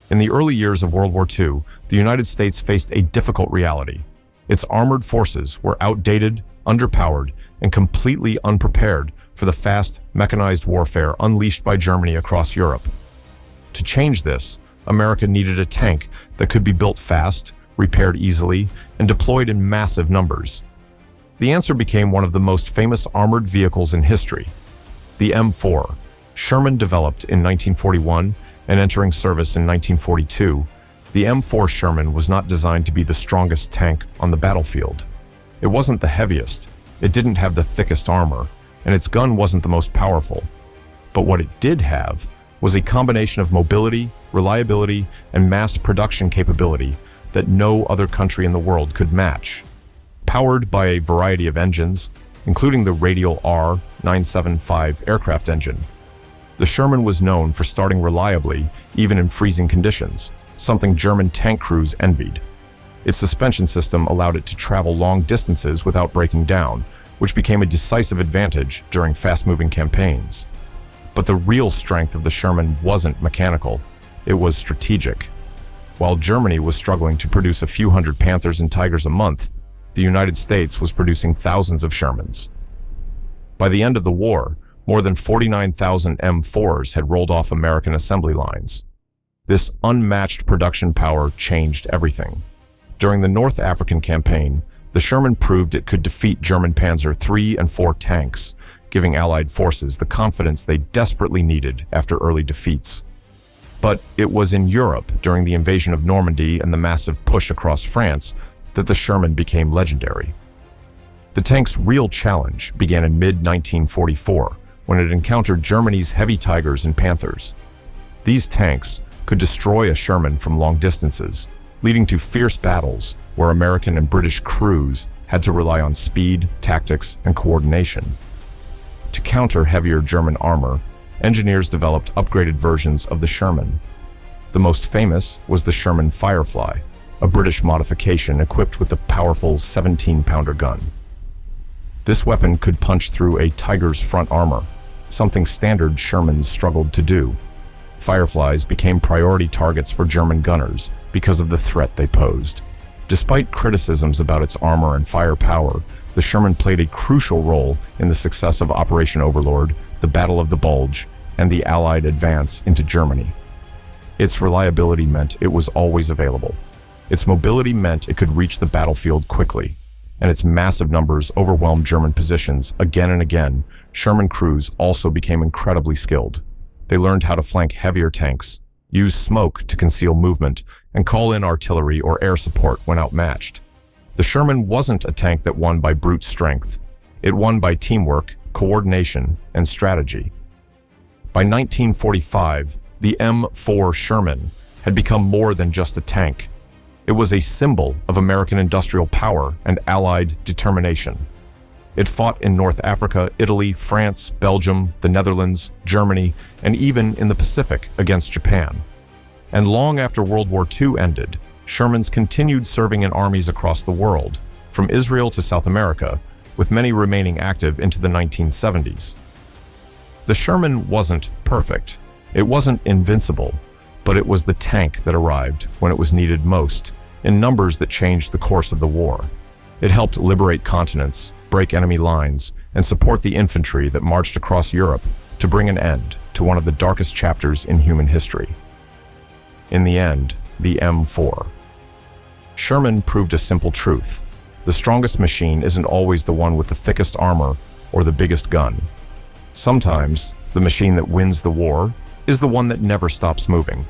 In the early years of World War II, the United States faced a difficult reality. Its armored forces were outdated, underpowered, and completely unprepared for the fast, mechanized warfare unleashed by Germany across Europe. To change this, America needed a tank that could be built fast, repaired easily, and deployed in massive numbers. The answer became one of the most famous armored vehicles in history, the M4. Sherman developed in 1941 and entering service in 1942, the M4 Sherman was not designed to be the strongest tank on the battlefield. It wasn't the heaviest, it didn't have the thickest armor, and its gun wasn't the most powerful. But what it did have was a combination of mobility, reliability, and mass production capability that no other country in the world could match. Powered by a variety of engines, including the radial R-975 aircraft engine, the Sherman was known for starting reliably even in freezing conditions, something German tank crews envied. Its suspension system allowed it to travel long distances without breaking down, which became a decisive advantage during fast-moving campaigns. But the real strength of the Sherman wasn't mechanical, it was strategic. While Germany was struggling to produce a few hundred Panthers and Tigers a month, the United States was producing thousands of Shermans. By the end of the war, more than 49,000 M4s had rolled off American assembly lines. This unmatched production power changed everything. During the North African campaign, the Sherman proved it could defeat German Panzer III and IV tanks, giving Allied forces the confidence they desperately needed after early defeats. But it was in Europe, during the invasion of Normandy and the massive push across France, that the Sherman became legendary. The tank's real challenge began in mid-1944, when it encountered Germany's heavy Tigers and Panthers. These tanks could destroy a Sherman from long distances, leading to fierce battles where American and British crews had to rely on speed, tactics, and coordination. To counter heavier German armor, engineers developed upgraded versions of the Sherman. The most famous was the Sherman Firefly, a British modification equipped with a powerful 17-pounder gun. This weapon could punch through a Tiger's front armor, something standard Shermans struggled to do. Fireflies became priority targets for German gunners because of the threat they posed. Despite criticisms about its armor and firepower, the Sherman played a crucial role in the success of Operation Overlord, the Battle of the Bulge, and the Allied advance into Germany. Its reliability meant it was always available. Its mobility meant it could reach the battlefield quickly, and its massive numbers overwhelmed German positions again and again. Sherman crews also became incredibly skilled. They learned how to flank heavier tanks, use smoke to conceal movement, and call in artillery or air support when outmatched. The Sherman wasn't a tank that won by brute strength. It won by teamwork, coordination, and strategy. By 1945, the M4 Sherman had become more than just a tank. It was a symbol of American industrial power and Allied determination. It fought in North Africa, Italy, France, Belgium, the Netherlands, Germany, and even in the Pacific against Japan. And long after World War II ended, Shermans continued serving in armies across the world, from Israel to South America, with many remaining active into the 1970s. The Sherman wasn't perfect. It wasn't invincible, but it was the tank that arrived when it was needed most, in numbers that changed the course of the war. It helped liberate continents, break enemy lines, and support the infantry that marched across Europe to bring an end to one of the darkest chapters in human history. In the end, the M4. Sherman proved a simple truth. The strongest machine isn't always the one with the thickest armor or the biggest gun. Sometimes, the machine that wins the war is the one that never stops moving.